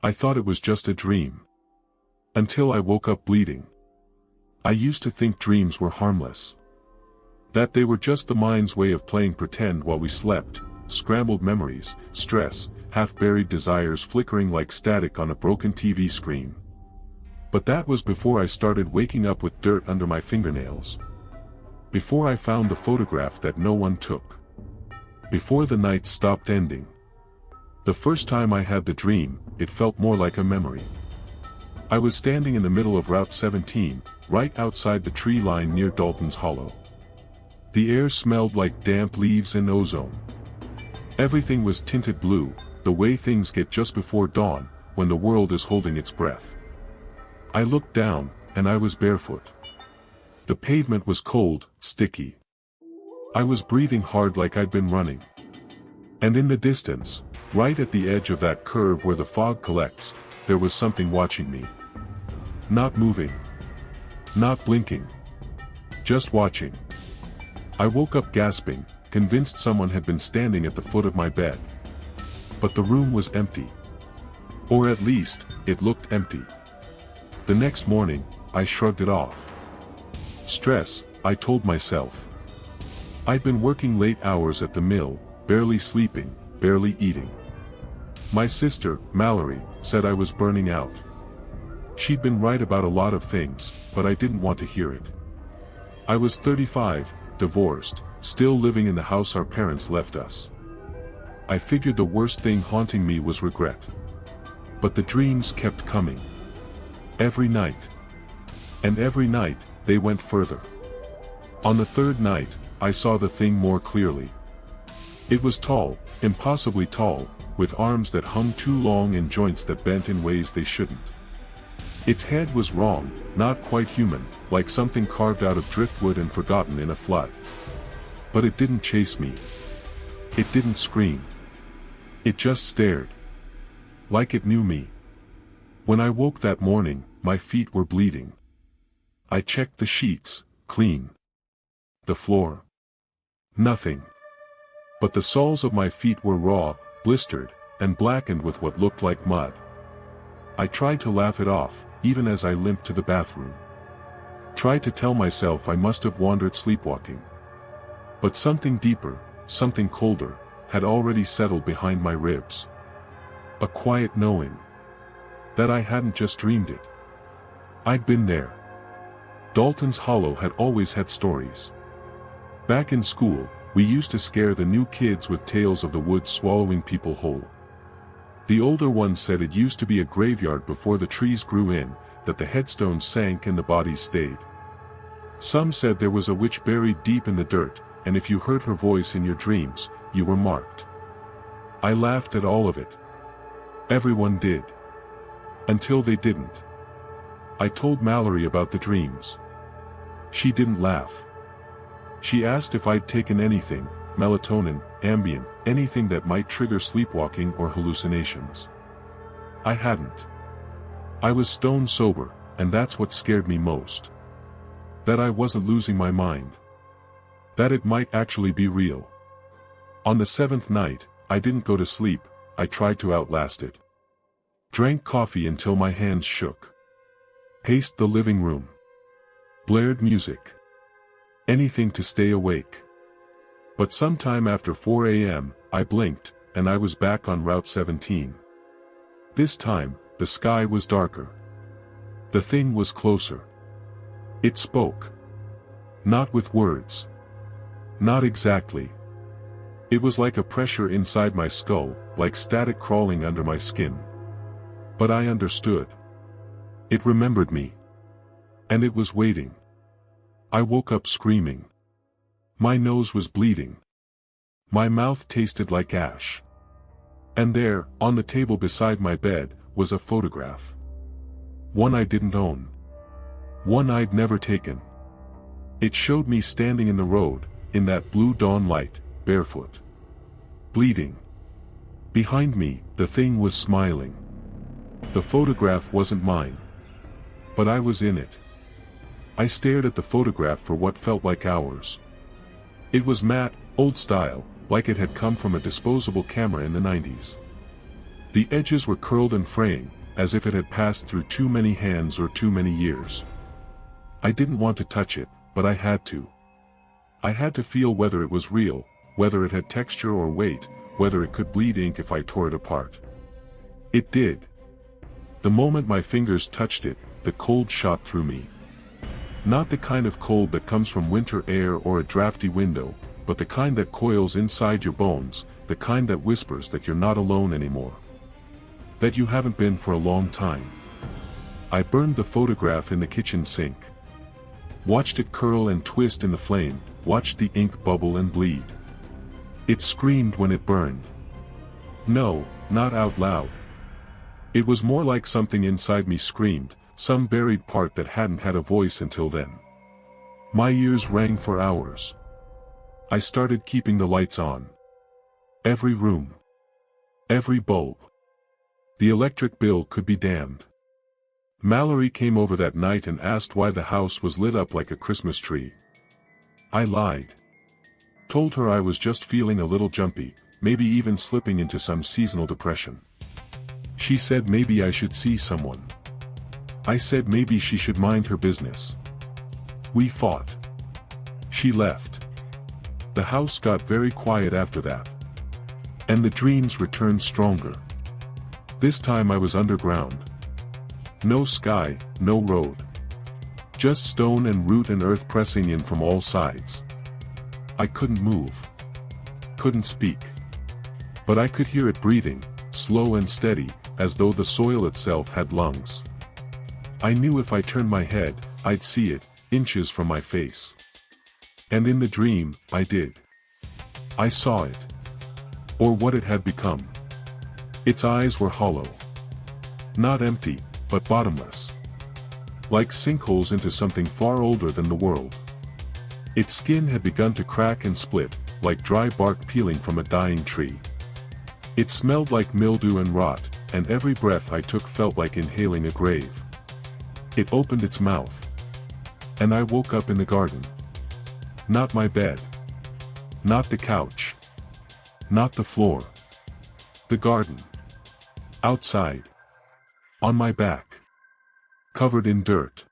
I thought it was just a dream. Until I woke up bleeding. I used to think dreams were harmless. That they were just the mind's way of playing pretend while we slept, scrambled memories, stress, half-buried desires flickering like static on a broken TV screen. But that was before I started waking up with dirt under my fingernails. Before I found the photograph that no one took. Before the night stopped ending. The first time I had the dream, it felt more like a memory. I was standing in the middle of Route 17, right outside the tree line near Dalton's Hollow. The air smelled like damp leaves and ozone. Everything was tinted blue, the way things get just before dawn, when the world is holding its breath. I looked down, and I was barefoot. The pavement was cold, sticky. I was breathing hard like I'd been running. And in the distance, right at the edge of that curve where the fog collects, there was something watching me. Not moving. Not blinking. Just watching. I woke up gasping, convinced someone had been standing at the foot of my bed. But the room was empty. Or at least, it looked empty. The next morning, I shrugged it off. Stress, I told myself. I'd been working late hours at the mill, barely sleeping, barely eating. My sister, Mallory, said I was burning out. She'd been right about a lot of things, but I didn't want to hear it. I was 35, divorced, still living in the house our parents left us. I figured the worst thing haunting me was regret. But the dreams kept coming. Every night. And every night, they went further. On the third night, I saw the thing more clearly. It was tall, impossibly tall, with arms that hung too long and joints that bent in ways they shouldn't. Its head was wrong, not quite human, like something carved out of driftwood and forgotten in a flood. But it didn't chase me. It didn't scream. It just stared. Like it knew me. When I woke that morning, my feet were bleeding. I checked the sheets, clean. The floor. Nothing. But the soles of my feet were raw, blistered, and blackened with what looked like mud. I tried to laugh it off, even as I limped to the bathroom. Tried to tell myself I must have wandered sleepwalking. But something deeper, something colder, had already settled behind my ribs. A quiet knowing. That I hadn't just dreamed it. I'd been there. Dalton's Hollow had always had stories. Back in school, we used to scare the new kids with tales of the woods swallowing people whole. The older ones said it used to be a graveyard before the trees grew in, that the headstones sank and the bodies stayed. Some said there was a witch buried deep in the dirt, and if you heard her voice in your dreams, you were marked. I laughed at all of it. Everyone did. Until they didn't. I told Mallory about the dreams. She didn't laugh. She asked if I'd taken anything, melatonin, Ambien, anything that might trigger sleepwalking or hallucinations. I hadn't. I was stone sober, and that's what scared me most. That I wasn't losing my mind. That it might actually be real. On the seventh night, I didn't go to sleep, I tried to outlast it. Drank coffee until my hands shook. Paced the living room. Blared music. Anything to stay awake. But sometime after 4 a.m., I blinked, and I was back on Route 17. This time, the sky was darker. The thing was closer. It spoke. Not with words. Not exactly. It was like a pressure inside my skull, like static crawling under my skin. But I understood. It remembered me. And it was waiting. I woke up screaming. My nose was bleeding. My mouth tasted like ash. And there, on the table beside my bed, was a photograph. One I didn't own. One I'd never taken. It showed me standing in the road, in that blue dawn light, barefoot. Bleeding. Behind me, the thing was smiling. The photograph wasn't mine. But I was in it. I stared at the photograph for what felt like hours. It was matte, old style, like it had come from a disposable camera in the 90s. The edges were curled and fraying, as if it had passed through too many hands or too many years. I didn't want to touch it, but I had to. I had to feel whether it was real, whether it had texture or weight, whether it could bleed ink if I tore it apart. It did. The moment my fingers touched it, the cold shot through me. Not the kind of cold that comes from winter air or a drafty window, but the kind that coils inside your bones, the kind that whispers that you're not alone anymore. That you haven't been for a long time. I burned the photograph in the kitchen sink. Watched it curl and twist in the flame, watched the ink bubble and bleed. It screamed when it burned. No, not out loud. It was more like something inside me screamed, some buried part that hadn't had a voice until then. My ears rang for hours. I started keeping the lights on. Every room. Every bulb. The electric bill could be damned. Mallory came over that night and asked why the house was lit up like a Christmas tree. I lied. Told her I was just feeling a little jumpy, maybe even slipping into some seasonal depression. She said maybe I should see someone. I said maybe she should mind her business. We fought. She left. The house got very quiet after that. And the dreams returned stronger. This time I was underground. No sky, no road. Just stone and root and earth pressing in from all sides. I couldn't move. Couldn't speak. But I could hear it breathing, slow and steady, as though the soil itself had lungs. I knew if I turned my head, I'd see it, inches from my face. And in the dream, I did. I saw it. Or what it had become. Its eyes were hollow. Not empty, but bottomless. Like sinkholes into something far older than the world. Its skin had begun to crack and split, like dry bark peeling from a dying tree. It smelled like mildew and rot, and every breath I took felt like inhaling a grave. It opened its mouth. And I woke up in the garden. Not my bed. Not the couch. Not the floor. The garden. Outside. On my back. Covered in dirt.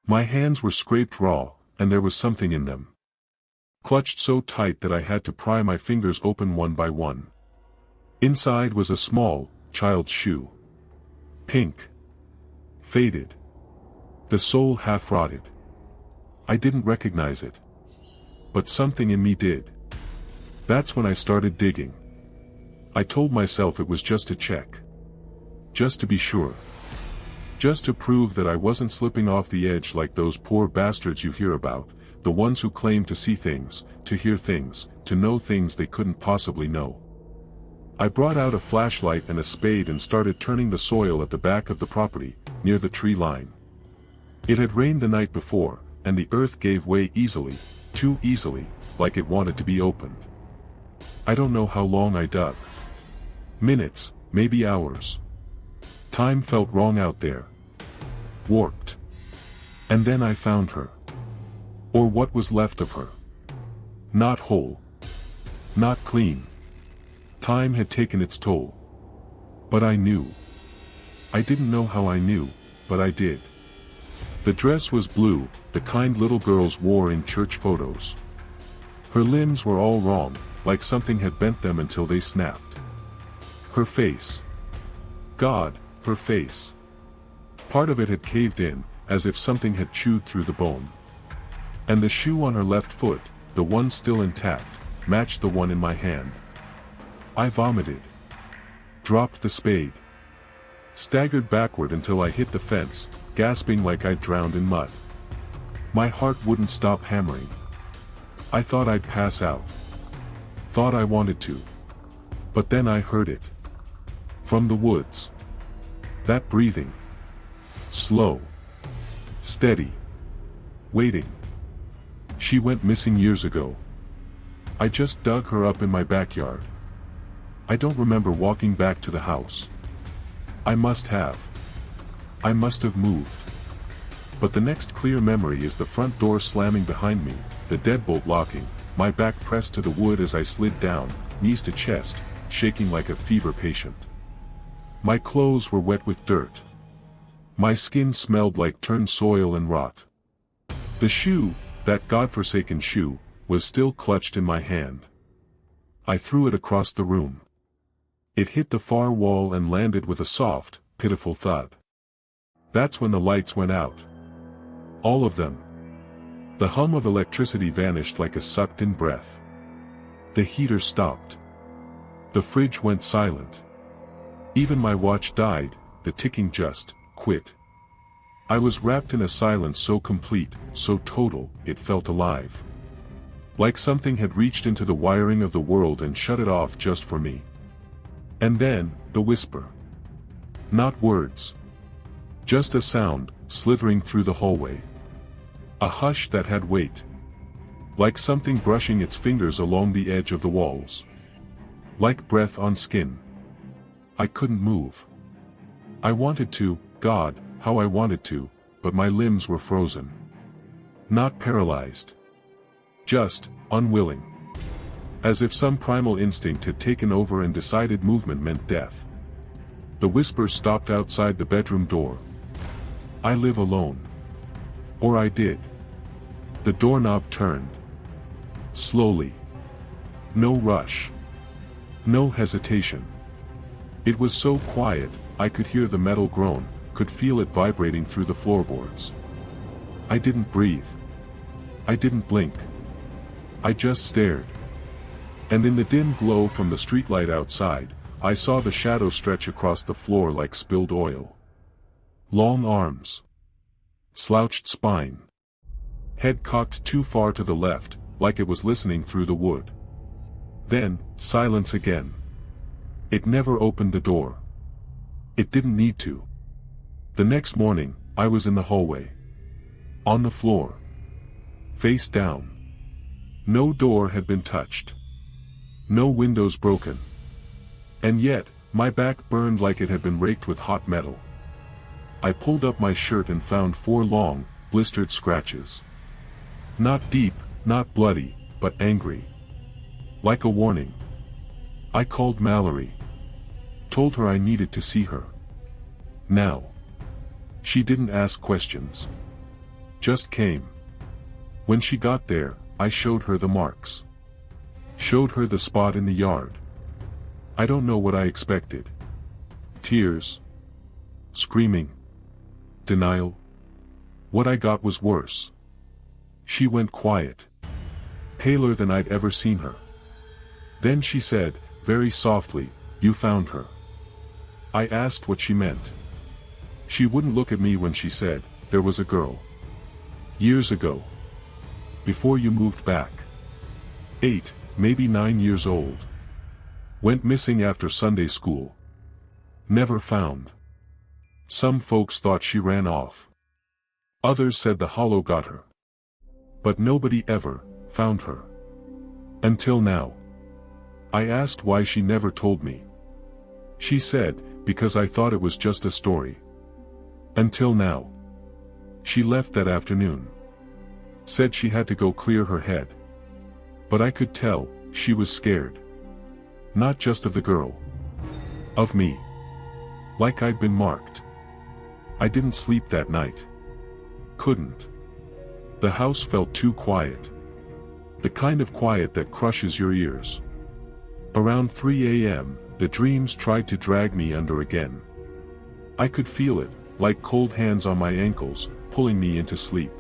My hands were scraped raw, and there was something in them. Clutched so tight that I had to pry my fingers open one by one. Inside was a small, child's shoe. Pink. Faded. The sole half rotted. I didn't recognize it. But something in me did. That's when I started digging. I told myself it was just a check. Just to be sure. Just to prove that I wasn't slipping off the edge like those poor bastards you hear about, the ones who claim to see things, to hear things, to know things they couldn't possibly know. I brought out a flashlight and a spade and started turning the soil at the back of the property, near the tree line. It had rained the night before, and the earth gave way easily, too easily, like it wanted to be opened. I don't know how long I dug. Minutes, maybe hours. Time felt wrong out there. Warped. And then I found her. Or what was left of her. Not whole. Not clean. Time had taken its toll. But I knew. I didn't know how I knew, but I did. The dress was blue, the kind little girls wore in church photos. Her limbs were all wrong, like something had bent them until they snapped. Her face. God, her face. Part of it had caved in, as if something had chewed through the bone. And the shoe on her left foot, the one still intact, matched the one in my hand. I vomited. Dropped the spade. Staggered backward until I hit the fence, gasping like I'd drowned in mud. My heart wouldn't stop hammering. I thought I'd pass out. Thought I wanted to. But then I heard it. From the woods. That breathing. Slow. Steady. Waiting. She went missing years ago. I just dug her up in my backyard. I don't remember walking back to the house. I must have. I must have moved. But the next clear memory is the front door slamming behind me, the deadbolt locking, my back pressed to the wood as I slid down, knees to chest, shaking like a fever patient. My clothes were wet with dirt. My skin smelled like turned soil and rot. The shoe, that godforsaken shoe, was still clutched in my hand. I threw it across the room. It hit the far wall and landed with a soft, pitiful thud. That's when the lights went out. All of them. The hum of electricity vanished like a sucked-in breath. The heater stopped. The fridge went silent. Even my watch died, the ticking just quit. I was wrapped in a silence so complete, so total, it felt alive. Like something had reached into the wiring of the world and shut it off just for me. And then, the whisper. Not words. Just a sound, slithering through the hallway. A hush that had weight. Like something brushing its fingers along the edge of the walls. Like breath on skin. I couldn't move. I wanted to, God, how I wanted to, but my limbs were frozen. Not paralyzed. Just, unwilling. As if some primal instinct had taken over and decided movement meant death. The whisper stopped outside the bedroom door. I live alone. Or I did. The doorknob turned. Slowly. No rush. No hesitation. It was so quiet, I could hear the metal groan, could feel it vibrating through the floorboards. I didn't breathe. I didn't blink. I just stared. And in the dim glow from the streetlight outside, I saw the shadow stretch across the floor like spilled oil. Long arms. Slouched spine. Head cocked too far to the left, like it was listening through the wood. Then, silence again. It never opened the door. It didn't need to. The next morning, I was in the hallway. On the floor. Face down. No door had been touched. No windows broken. And yet, my back burned like it had been raked with hot metal. I pulled up my shirt and found 4 long, blistered scratches. Not deep, not bloody, but angry. Like a warning. I called Mallory. Told her I needed to see her. Now. She didn't ask questions. Just came. When she got there, I showed her the marks. Showed her the spot in the yard. I don't know what I expected. Tears. Screaming. Denial. What I got was worse. She went quiet. Paler than I'd ever seen her. Then she said, very softly, "You found her." I asked what she meant. She wouldn't look at me when she said, "There was a girl. Years ago. Before you moved back. 8, maybe 9 years old. Went missing after Sunday school. Never found. Some folks thought she ran off. Others said the hollow got her. But nobody ever found her. Until now. I asked why she never told me. She said, because I thought it was just a story. Until now. She left that afternoon. Said she had to go clear her head. But I could tell, she was scared. Not just of the girl. Of me. Like I'd been marked. I didn't sleep that night. Couldn't. The house felt too quiet. The kind of quiet that crushes your ears. Around 3 a.m., the dreams tried to drag me under again. I could feel it, like cold hands on my ankles, pulling me into sleep.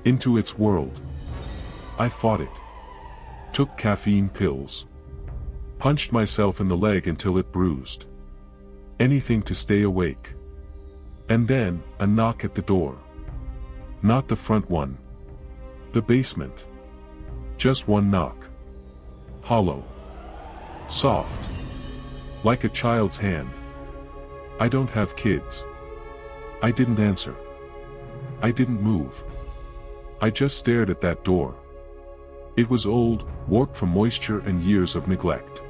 Into its world. I fought it. Took caffeine pills. Punched myself in the leg until it bruised. Anything to stay awake. And then, a knock at the door. Not the front one. The basement. Just one knock. Hollow. Soft. Like a child's hand. I don't have kids. I didn't answer. I didn't move. I just stared at that door. It was old, warped from moisture and years of neglect.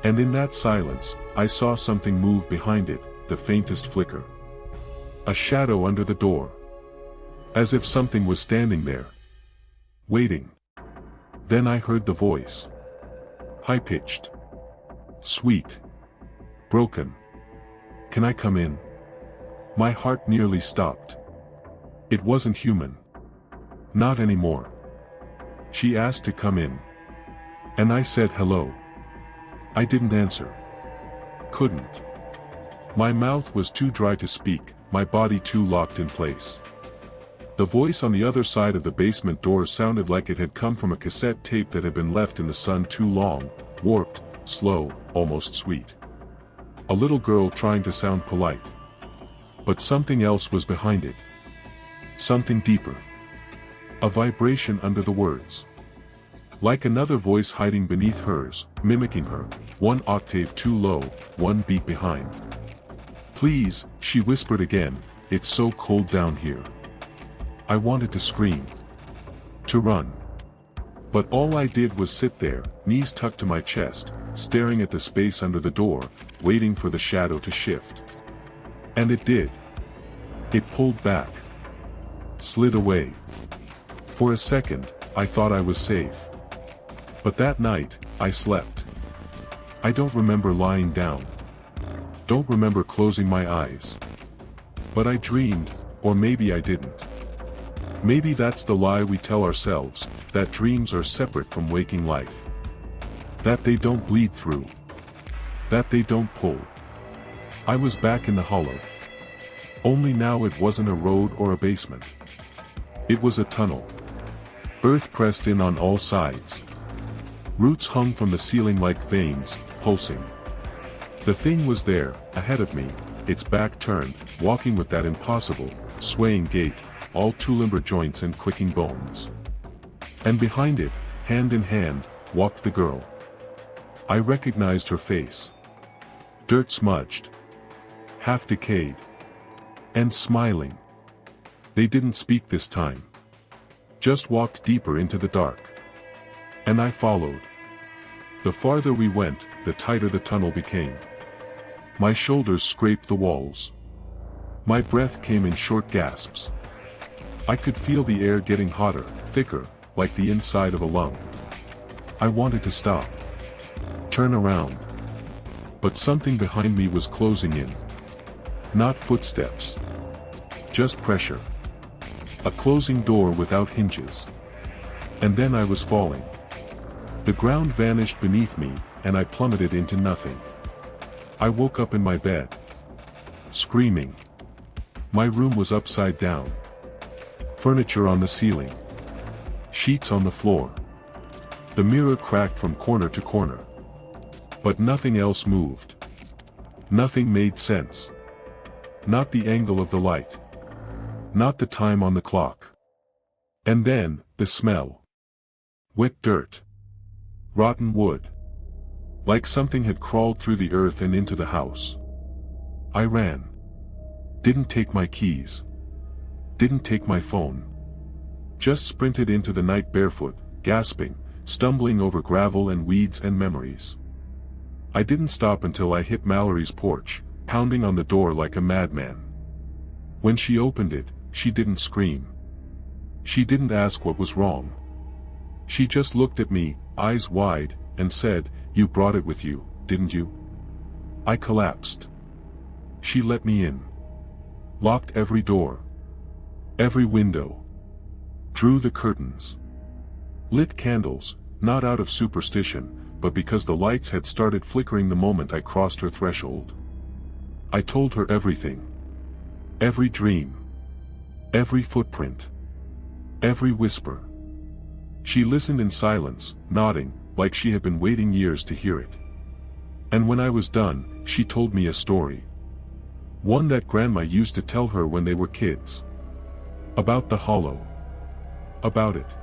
And in that silence, I saw something move behind it, the faintest flicker. A shadow under the door. As if something was standing there. Waiting. Then I heard the voice. High-pitched. Sweet. Broken. Can I come in? My heart nearly stopped. It wasn't human. Not anymore. She asked to come in. And I said hello. I didn't answer. Couldn't. My mouth was too dry to speak, my body too locked in place. The voice on the other side of the basement door sounded like it had come from a cassette tape that had been left in the sun too long, warped, slow, almost sweet. A little girl trying to sound polite. But something else was behind it. Something deeper. A vibration under the words. Like another voice hiding beneath hers, mimicking her, one octave too low, one beat behind. Please, she whispered again, it's so cold down here. I wanted to scream. To run. But all I did was sit there, knees tucked to my chest, staring at the space under the door, waiting for the shadow to shift. And it did. It pulled back. Slid away. For a second, I thought I was safe. But that night, I slept. I don't remember lying down. Don't remember closing my eyes. But I dreamed, or maybe I didn't. Maybe that's the lie we tell ourselves, that dreams are separate from waking life. That they don't bleed through. That they don't pull. I was back in the hollow. Only now it wasn't a road or a basement. It was a tunnel. Earth pressed in on all sides. Roots hung from the ceiling like veins, pulsing. The thing was there, ahead of me, its back turned, walking with that impossible, swaying gait, all two limber joints and clicking bones. And behind it, hand in hand, walked the girl. I recognized her face. Dirt smudged. Half decayed. And smiling. They didn't speak this time. Just walked deeper into the dark. And I followed. The farther we went, the tighter the tunnel became. My shoulders scraped the walls. My breath came in short gasps. I could feel the air getting hotter, thicker, like the inside of a lung. I wanted to stop. Turn around. But something behind me was closing in. Not footsteps. Just pressure. A closing door without hinges. And then I was falling. The ground vanished beneath me, and I plummeted into nothing. I woke up in my bed. Screaming. My room was upside down. Furniture on the ceiling. Sheets on the floor. The mirror cracked from corner to corner. But nothing else moved. Nothing made sense. Not the angle of the light. Not the time on the clock. And then, the smell. Wet dirt. Rotten wood. Like something had crawled through the earth and into the house. I ran. Didn't take my keys. Didn't take my phone. Just sprinted into the night barefoot, gasping, stumbling over gravel and weeds and memories. I didn't stop until I hit Mallory's porch, pounding on the door like a madman. When she opened it, she didn't scream. She didn't ask what was wrong. She just looked at me, eyes wide, and said, "You brought it with you, didn't you?" I collapsed. She let me in. Locked every door. Every window. Drew the curtains. Lit candles, not out of superstition, but because the lights had started flickering the moment I crossed her threshold. I told her everything. Every dream. Every footprint. Every whisper. She listened in silence, nodding, like she had been waiting years to hear it. And when I was done, she told me a story. One that Grandma used to tell her when they were kids. About the hollow. About it.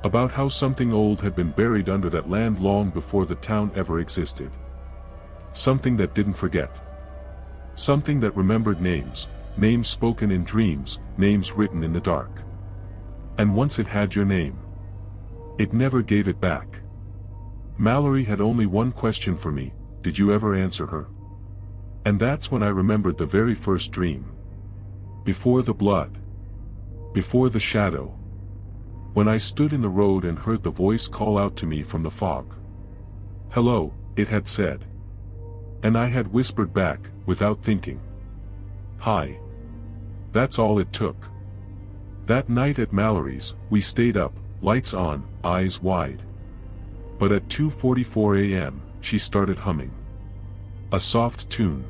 About how something old had been buried under that land long before the town ever existed. Something that didn't forget. Something that remembered names, names spoken in dreams, names written in the dark. And once it had your name, it never gave it back. Mallory had only one question for me: did you ever answer her? And that's when I remembered the very first dream. Before the blood. Before the shadow. When I stood in the road and heard the voice call out to me from the fog. "Hello," it had said. And I had whispered back, without thinking. Hi. That's all it took. That night at Mallory's, we stayed up, lights on, eyes wide. But at 2:44 a.m., she started humming. A soft tune.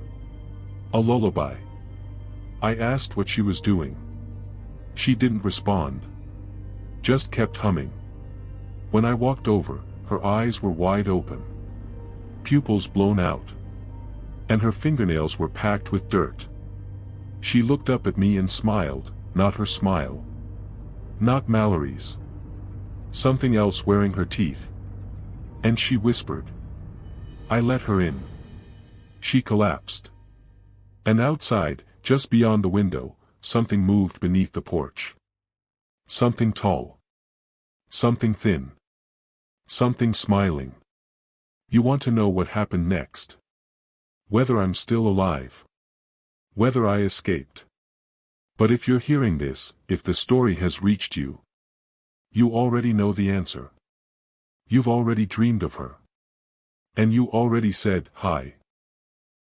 A lullaby. I asked what she was doing. She didn't respond. Just kept humming. When I walked over, her eyes were wide open. Pupils blown out. And her fingernails were packed with dirt. She looked up at me and smiled, not her smile. Not Mallory's. Something else wearing her teeth. And she whispered. I let her in. She collapsed. And outside, just beyond the window, something moved beneath the porch. Something tall. Something thin. Something smiling. You want to know what happened next? Whether I'm still alive. Whether I escaped. But if you're hearing this, if the story has reached you, you already know the answer. You've already dreamed of her. And you already said, hi.